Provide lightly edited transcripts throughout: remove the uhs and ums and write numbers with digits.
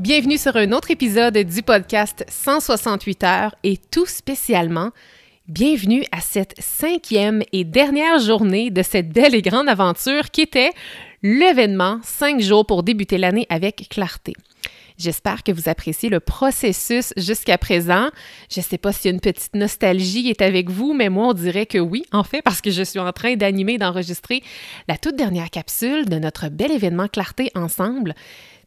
Bienvenue sur un autre épisode du podcast 168 heures et tout spécialement, bienvenue à cette 5e et dernière journée de cette belle et grande aventure qui était l'événement 5 jours pour débuter l'année avec clarté. J'espère que vous appréciez le processus jusqu'à présent. Je ne sais pas si une petite nostalgie est avec vous, mais moi, on dirait que oui, en fait, parce que je suis en train d'animer, d'enregistrer la toute dernière capsule de notre bel événement Clarté ensemble.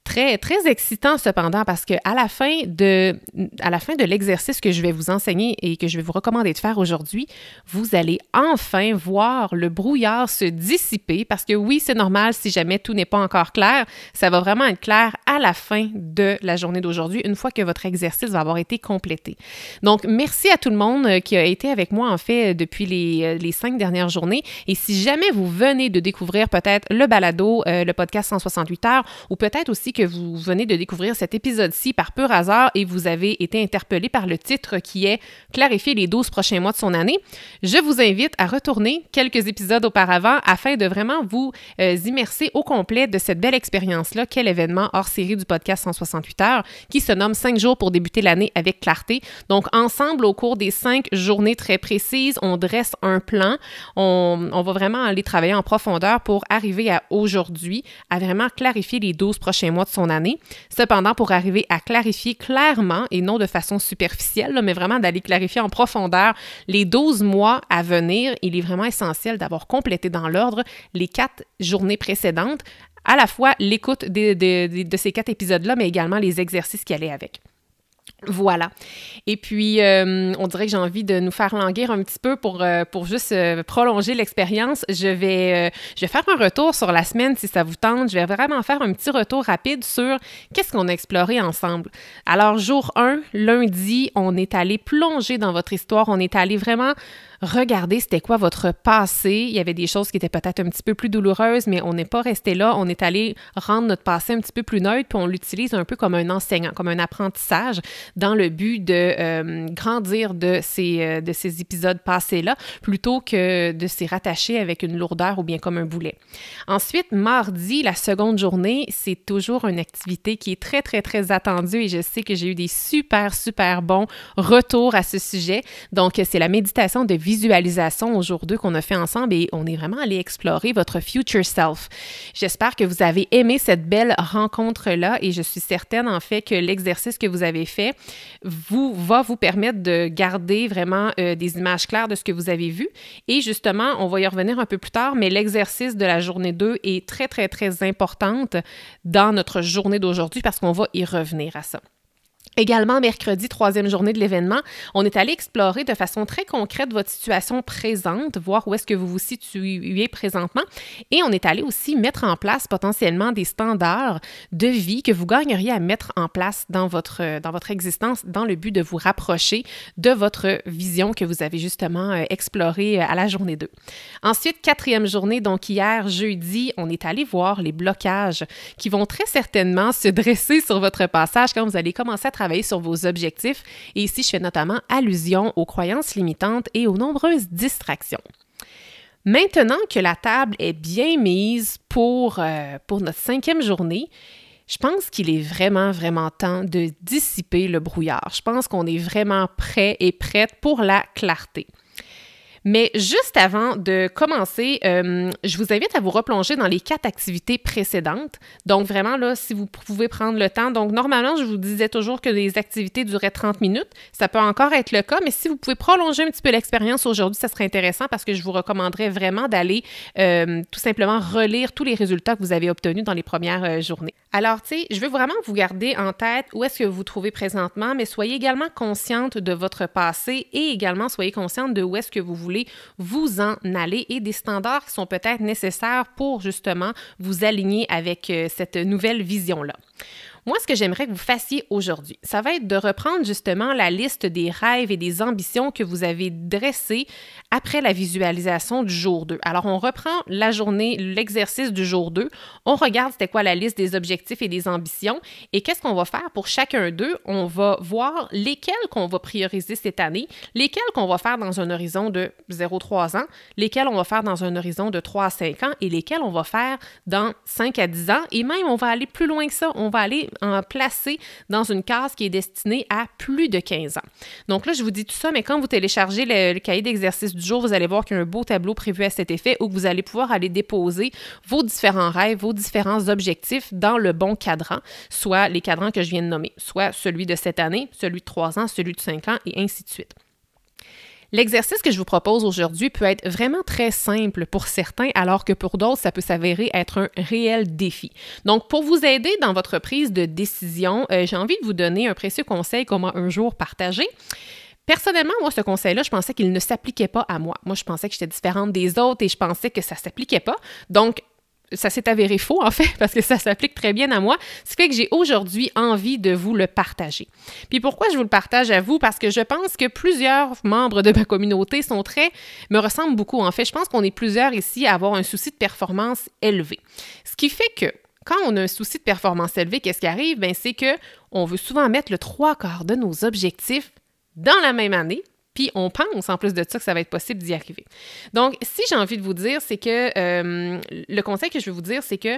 Très, très excitant cependant parce qu'à la fin de l'exercice que je vais vous enseigner et que je vais vous recommander de faire aujourd'hui, vous allez enfin voir le brouillard se dissiper parce que oui, c'est normal si jamais tout n'est pas encore clair, ça va vraiment être clair à la fin de la journée d'aujourd'hui, une fois que votre exercice va avoir été complété. Donc, merci à tout le monde qui a été avec moi en fait depuis les 5 dernières journées et si jamais vous venez de découvrir peut-être le balado, le podcast 168 heures ou peut-être aussi que vous venez de découvrir cet épisode-ci par pur hasard et vous avez été interpellé par le titre qui est « Clarifier les 12 prochains mois de son année », je vous invite à retourner quelques épisodes auparavant afin de vraiment vous immerser au complet de cette belle expérience-là qu'est l'événement hors série du podcast 168 heures qui se nomme « 5 jours pour débuter l'année avec clarté ». Donc, ensemble, au cours des 5 journées très précises, on dresse un plan. On va vraiment aller travailler en profondeur pour arriver à aujourd'hui, à vraiment clarifier les 12 prochains mois de son année. Cependant, pour arriver à clarifier clairement et non de façon superficielle, là, mais vraiment d'aller clarifier en profondeur les 12 mois à venir, il est vraiment essentiel d'avoir complété dans l'ordre les 4 journées précédentes, à la fois l'écoute de ces 4 épisodes-là, mais également les exercices qui allaient avec. Voilà. Et puis, on dirait que j'ai envie de nous faire languir un petit peu pour juste prolonger l'expérience. Je vais faire un retour sur la semaine si ça vous tente. Je vais vraiment faire un petit retour rapide sur qu'est-ce qu'on a exploré ensemble. Alors, jour 1, lundi, on est allé plonger dans votre histoire. On est allé vraiment regarder c'était quoi votre passé. Il y avait des choses qui étaient peut-être un petit peu plus douloureuses, mais on n'est pas resté là. On est allé rendre notre passé un petit peu plus neutre, puis on l'utilise un peu comme un enseignant, comme un apprentissage dans le but de grandir de ces épisodes passés-là, plutôt que de s'y rattacher avec une lourdeur ou bien comme un boulet. Ensuite, mardi, la seconde journée, c'est toujours une activité qui est très, très, très attendue et je sais que j'ai eu des super, super bons retours à ce sujet. Donc, c'est la méditation de visualisation au jour 2 qu'on a fait ensemble et on est vraiment allé explorer votre future self. J'espère que vous avez aimé cette belle rencontre-là et je suis certaine en fait que l'exercice que vous avez fait va vous permettre de garder vraiment des images claires de ce que vous avez vu et justement, on va y revenir un peu plus tard, mais l'exercice de la journée 2 est très, très, très importante dans notre journée d'aujourd'hui parce qu'on va y revenir à ça. Également, mercredi, 3e journée de l'événement, on est allé explorer de façon très concrète votre situation présente, voir où est-ce que vous vous situez présentement et on est allé aussi mettre en place potentiellement des standards de vie que vous gagneriez à mettre en place dans votre existence dans le but de vous rapprocher de votre vision que vous avez justement explorée à la journée 2. Ensuite, 4e journée, donc hier, jeudi, on est allé voir les blocages qui vont très certainement se dresser sur votre passage quand vous allez commencer à travailler sur vos objectifs. Et ici, je fais notamment allusion aux croyances limitantes et aux nombreuses distractions. Maintenant que la table est bien mise pour notre 5e journée, je pense qu'il est vraiment, vraiment temps de dissiper le brouillard. Je pense qu'on est vraiment prêt et prête pour la clarté. Mais juste avant de commencer, je vous invite à vous replonger dans les 4 activités précédentes. Donc vraiment, là, si vous pouvez prendre le temps. Donc normalement, je vous disais toujours que les activités duraient 30 minutes. Ça peut encore être le cas, mais si vous pouvez prolonger un petit peu l'expérience aujourd'hui, ça serait intéressant parce que je vous recommanderais vraiment d'aller tout simplement relire tous les résultats que vous avez obtenus dans les premières journées. Alors, tu sais, je veux vraiment vous garder en tête où est-ce que vous vous trouvez présentement, mais soyez également consciente de votre passé et également soyez consciente de où est-ce que vous voulez vous en aller et des standards qui sont peut-être nécessaires pour justement vous aligner avec cette nouvelle vision-là. Moi, ce que j'aimerais que vous fassiez aujourd'hui, ça va être de reprendre justement la liste des rêves et des ambitions que vous avez dressées après la visualisation du jour 2. Alors, on reprend la journée, l'exercice du jour 2. On regarde c'était quoi la liste des objectifs et des ambitions et qu'est-ce qu'on va faire pour chacun d'eux. On va voir lesquels qu'on va prioriser cette année, lesquels qu'on va faire dans un horizon de 0-3 ans, lesquels on va faire dans un horizon de 3 à 5 ans et lesquels on va faire dans 5 à 10 ans. Et même, on va aller plus loin que ça. On va aller placé dans une case qui est destinée à plus de 15 ans. Donc là, je vous dis tout ça, mais quand vous téléchargez le cahier d'exercice du jour, vous allez voir qu'il y a un beau tableau prévu à cet effet où vous allez pouvoir aller déposer vos différents rêves, vos différents objectifs dans le bon cadran, soit les cadrans que je viens de nommer, soit celui de cette année, celui de 3 ans, celui de 5 ans et ainsi de suite. L'exercice que je vous propose aujourd'hui peut être vraiment très simple pour certains, alors que pour d'autres, ça peut s'avérer être un réel défi. Donc, pour vous aider dans votre prise de décision, j'ai envie de vous donner un précieux conseil qu'on m'a un jour partagé. Personnellement, moi, ce conseil-là, je pensais qu'il ne s'appliquait pas à moi. Moi, je pensais que j'étais différente des autres et je pensais que ça ne s'appliquait pas. Donc, ça s'est avéré faux, en fait, parce que ça s'applique très bien à moi. Ce qui fait que j'ai aujourd'hui envie de vous le partager. Puis pourquoi je vous le partage à vous? Parce que je pense que plusieurs membres de ma communauté me ressemblent beaucoup. En fait, je pense qu'on est plusieurs ici à avoir un souci de performance élevé. Ce qui fait que quand on a un souci de performance élevé, qu'est-ce qui arrive? Bien, c'est qu'on veut souvent mettre le 3/4 de nos objectifs dans la même année, puis on pense en plus de ça que ça va être possible d'y arriver. Donc, si j'ai envie de vous dire, c'est que le conseil que je vais vous dire, c'est que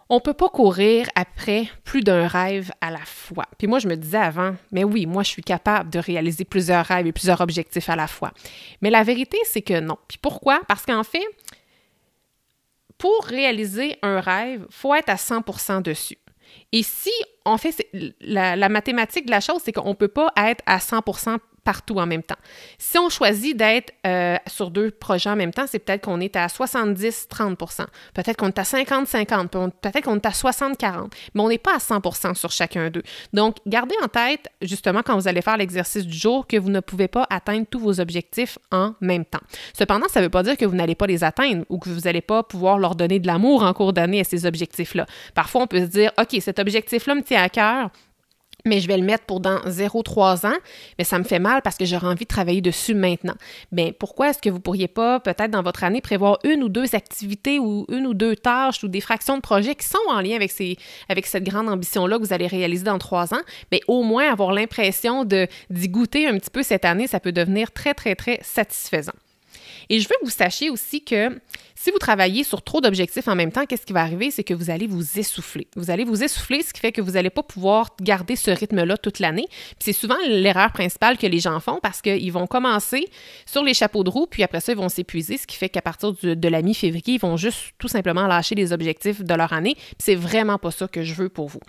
on ne peut pas courir après plus d'un rêve à la fois. Puis moi, je me disais avant, mais oui, moi, je suis capable de réaliser plusieurs rêves et plusieurs objectifs à la fois. Mais la vérité, c'est que non. Puis pourquoi? Parce qu'en fait, pour réaliser un rêve, il faut être à 100% dessus. Et si, en fait, la mathématique de la chose, c'est qu'on ne peut pas être à 100% partout en même temps. Si on choisit d'être sur 2 projets en même temps, c'est peut-être qu'on est à 70-30%. Peut-être qu'on est à 50-50, peut-être qu'on est à 60-40, mais on n'est pas à 100% sur chacun d'eux. Donc, gardez en tête, justement, quand vous allez faire l'exercice du jour, que vous ne pouvez pas atteindre tous vos objectifs en même temps. Cependant, ça ne veut pas dire que vous n'allez pas les atteindre ou que vous n'allez pas pouvoir leur donner de l'amour en cours d'année à ces objectifs-là. Parfois, on peut se dire, OK, cet objectif-là me tient à cœur, mais je vais le mettre pour dans 0-3 ans, mais ça me fait mal parce que j'aurais envie de travailler dessus maintenant. Bien, pourquoi est-ce que vous ne pourriez pas, peut-être dans votre année, prévoir 1 ou 2 activités ou 1 ou 2 tâches ou des fractions de projets qui sont en lien avec cette grande ambition-là que vous allez réaliser dans 3 ans, mais au moins avoir l'impression d'y goûter un petit peu cette année, ça peut devenir très, très, très satisfaisant. Et je veux que vous sachiez aussi que si vous travaillez sur trop d'objectifs en même temps, qu'est-ce qui va arriver? C'est que vous allez vous essouffler. Vous allez vous essouffler, ce qui fait que vous n'allez pas pouvoir garder ce rythme-là toute l'année. Puis c'est souvent l'erreur principale que les gens font parce qu'ils vont commencer sur les chapeaux de roue, puis après ça, ils vont s'épuiser, ce qui fait qu'à partir de la mi-février, ils vont juste tout simplement lâcher les objectifs de leur année. Puis c'est vraiment pas ça que je veux pour vous.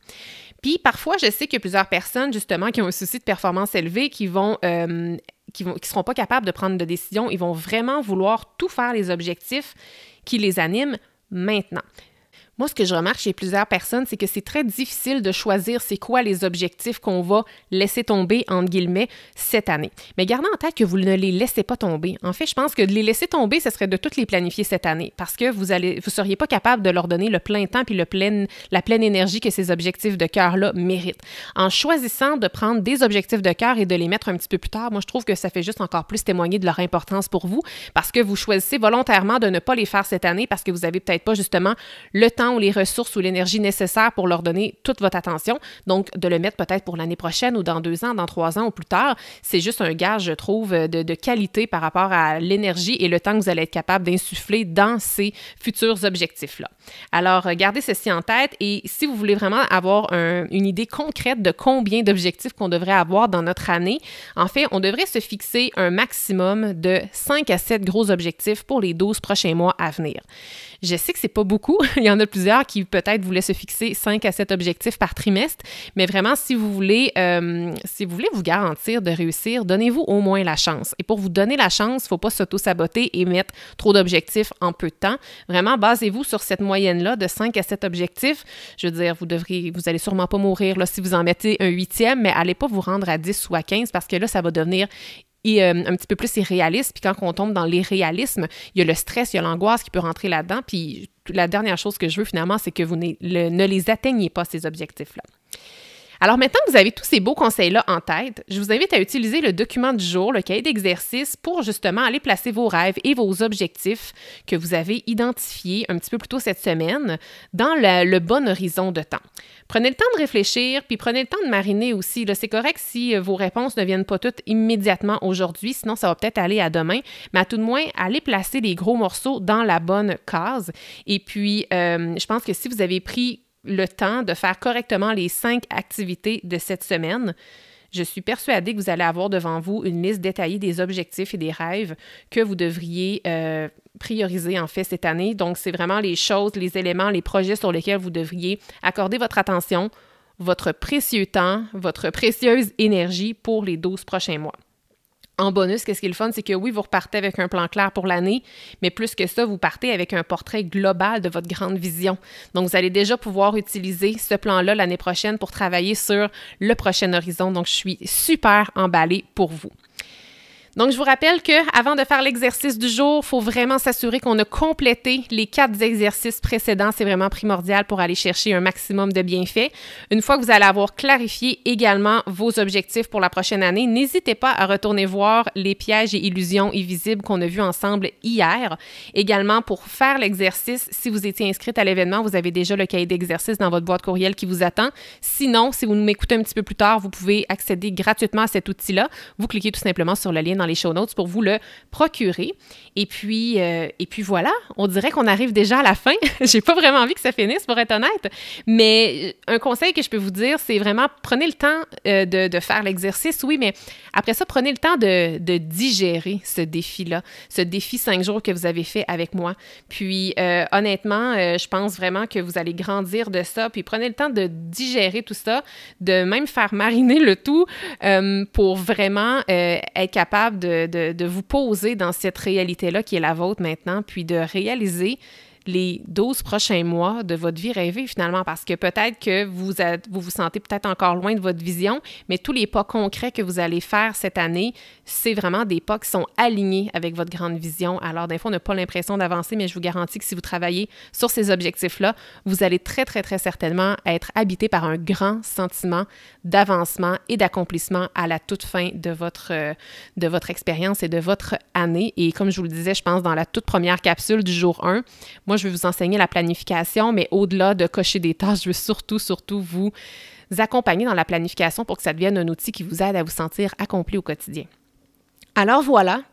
Puis parfois, je sais qu'il y a plusieurs personnes, justement, qui ont un souci de performance élevé, qui seront pas capables de prendre de décision. Ils vont vraiment vouloir tout faire les objectifs qui les animent maintenant. Moi, ce que je remarque chez plusieurs personnes, c'est que c'est très difficile de choisir c'est quoi les objectifs qu'on va laisser tomber, entre guillemets, cette année. Mais gardez en tête que vous ne les laissez pas tomber. En fait, je pense que de les laisser tomber, ce serait de toutes les planifier cette année parce que vous seriez pas capable de leur donner le plein temps puis la pleine énergie que ces objectifs de cœur-là méritent. En choisissant de prendre des objectifs de cœur et de les mettre un petit peu plus tard, moi, je trouve que ça fait juste encore plus témoigner de leur importance pour vous parce que vous choisissez volontairement de ne pas les faire cette année parce que vous avez peut-être pas justement le temps ou les ressources ou l'énergie nécessaire pour leur donner toute votre attention. Donc, de le mettre peut-être pour l'année prochaine ou dans 2 ans, dans 3 ans ou plus tard, c'est juste un gage, je trouve, de qualité par rapport à l'énergie et le temps que vous allez être capable d'insuffler dans ces futurs objectifs-là. Alors, gardez ceci en tête et si vous voulez vraiment avoir une idée concrète de combien d'objectifs qu'on devrait avoir dans notre année, en fait, on devrait se fixer un maximum de 5 à 7 gros objectifs pour les 12 prochains mois à venir. Je sais que c'est pas beaucoup. Il y en a plusieurs qui peut-être voulaient se fixer 5 à 7 objectifs par trimestre, mais vraiment, si vous voulez vous garantir de réussir, donnez-vous au moins la chance. Et pour vous donner la chance, il ne faut pas s'auto-saboter et mettre trop d'objectifs en peu de temps. Vraiment, basez-vous sur cette moyenne-là de 5 à 7 objectifs. Je veux dire, vous allez sûrement pas mourir là, si vous en mettez un 8e, mais allez pas vous rendre à 10 ou à 15 parce que là, ça va devenir un petit peu plus irréaliste. Puis quand on tombe dans l'irréalisme, il y a le stress, il y a l'angoisse qui peut rentrer là-dedans. Puis la dernière chose que je veux finalement, c'est que vous ne les atteignez pas, ces objectifs-là. Alors maintenant que vous avez tous ces beaux conseils-là en tête, je vous invite à utiliser le document du jour, le cahier d'exercice, pour justement aller placer vos rêves et vos objectifs que vous avez identifiés un petit peu plus tôt cette semaine dans le bon horizon de temps. Prenez le temps de réfléchir, puis prenez le temps de mariner aussi. Là, c'est correct si vos réponses ne viennent pas toutes immédiatement aujourd'hui, sinon ça va peut-être aller à demain, mais à tout de moins, allez placer les gros morceaux dans la bonne case. Et puis, je pense que si vous avez pris le temps de faire correctement les 5 activités de cette semaine, je suis persuadée que vous allez avoir devant vous une liste détaillée des objectifs et des rêves que vous devriez prioriser en fait cette année. Donc, c'est vraiment les choses, les éléments, les projets sur lesquels vous devriez accorder votre attention, votre précieux temps, votre précieuse énergie pour les 12 prochains mois. En bonus, qu'est-ce qui est le fun, c'est que oui, vous repartez avec un plan clair pour l'année, mais plus que ça, vous partez avec un portrait global de votre grande vision. Donc, vous allez déjà pouvoir utiliser ce plan-là l'année prochaine pour travailler sur le prochain horizon. Donc, je suis super emballée pour vous. Donc, je vous rappelle qu'avant de faire l'exercice du jour, il faut vraiment s'assurer qu'on a complété les 4 exercices précédents. C'est vraiment primordial pour aller chercher un maximum de bienfaits. Une fois que vous allez avoir clarifié également vos objectifs pour la prochaine année, n'hésitez pas à retourner voir les pièges et illusions invisibles qu'on a vus ensemble hier. Également, pour faire l'exercice, si vous étiez inscrite à l'événement, vous avez déjà le cahier d'exercice dans votre boîte courriel qui vous attend. Sinon, si vous m'écoutez un petit peu plus tard, vous pouvez accéder gratuitement à cet outil-là. Vous cliquez tout simplement sur le lien dans les show notes pour vous le procurer. Et puis voilà, on dirait qu'on arrive déjà à la fin. J'ai pas vraiment envie que ça finisse, pour être honnête. Mais un conseil que je peux vous dire, c'est vraiment prenez le temps de faire l'exercice, oui, mais après ça, prenez le temps de digérer ce défi-là, ce défi 5 jours que vous avez fait avec moi. Puis honnêtement, je pense vraiment que vous allez grandir de ça. Puis prenez le temps de digérer tout ça, de même faire mariner le tout pour vraiment être capable de vous poser dans cette réalité-là qui est la vôtre maintenant, puis de réaliser les 12 prochains mois de votre vie rêvée finalement, parce que peut-être que vous vous sentez peut-être encore loin de votre vision, mais tous les pas concrets que vous allez faire cette année, c'est vraiment des pas qui sont alignés avec votre grande vision. Alors, des fois, on n'a pas l'impression d'avancer, mais je vous garantis que si vous travaillez sur ces objectifs-là, vous allez très, très, très certainement être habité par un grand sentiment d'avancement et d'accomplissement à la toute fin de votre expérience et de votre année. Et comme je vous le disais, je pense dans la toute première capsule du jour 1, moi, je vais vous enseigner la planification, mais au-delà de cocher des tâches, je veux surtout vous accompagner dans la planification pour que ça devienne un outil qui vous aide à vous sentir accompli au quotidien. Alors voilà,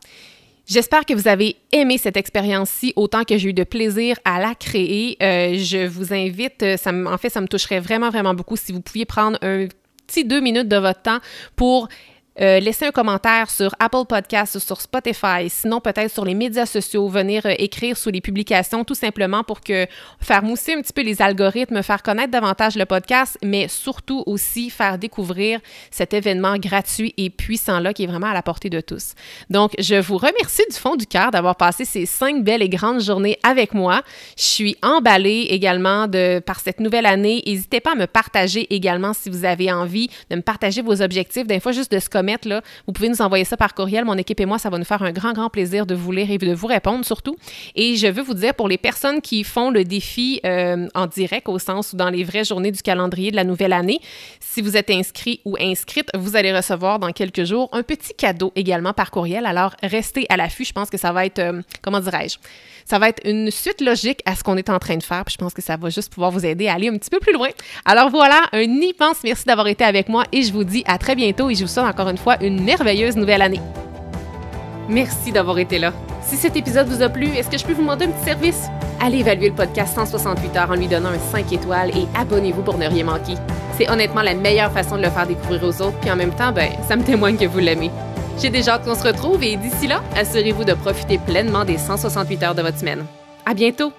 j'espère que vous avez aimé cette expérience-ci autant que j'ai eu de plaisir à la créer. Je vous invite, ça me toucherait vraiment, vraiment beaucoup si vous pouviez prendre un petit 2 minutes de votre temps pour laissez un commentaire sur Apple Podcasts ou sur Spotify, sinon peut-être sur les médias sociaux, venir écrire sous les publications tout simplement pour faire mousser un petit peu les algorithmes, faire connaître davantage le podcast, mais surtout aussi faire découvrir cet événement gratuit et puissant-là qui est vraiment à la portée de tous. Donc, je vous remercie du fond du cœur d'avoir passé ces 5 belles et grandes journées avec moi. Je suis emballée également par cette nouvelle année. N'hésitez pas à me partager également si vous avez envie de me partager vos objectifs. Des fois, juste de se là, vous pouvez nous envoyer ça par courriel. Mon équipe et moi, ça va nous faire un grand, grand plaisir de vous lire et de vous répondre surtout. Et je veux vous dire, pour les personnes qui font le défi en direct, au sens où dans les vraies journées du calendrier de la nouvelle année, si vous êtes inscrit ou inscrite, vous allez recevoir dans quelques jours un petit cadeau également par courriel. Alors, restez à l'affût. Je pense que ça va être, ça va être une suite logique à ce qu'on est en train de faire. Puis je pense que ça va juste pouvoir vous aider à aller un petit peu plus loin. Alors voilà, un immense merci d'avoir été avec moi et je vous dis à très bientôt et je vous souhaite encore une fois une merveilleuse nouvelle année. Merci d'avoir été là. Si cet épisode vous a plu, est-ce que je peux vous demander un petit service? Allez évaluer le podcast 168 heures en lui donnant un 5 étoiles et abonnez-vous pour ne rien manquer. C'est honnêtement la meilleure façon de le faire découvrir aux autres, puis en même temps, ça me témoigne que vous l'aimez. J'ai déjà hâte qu'on se retrouve et d'ici là, assurez-vous de profiter pleinement des 168 heures de votre semaine. À bientôt!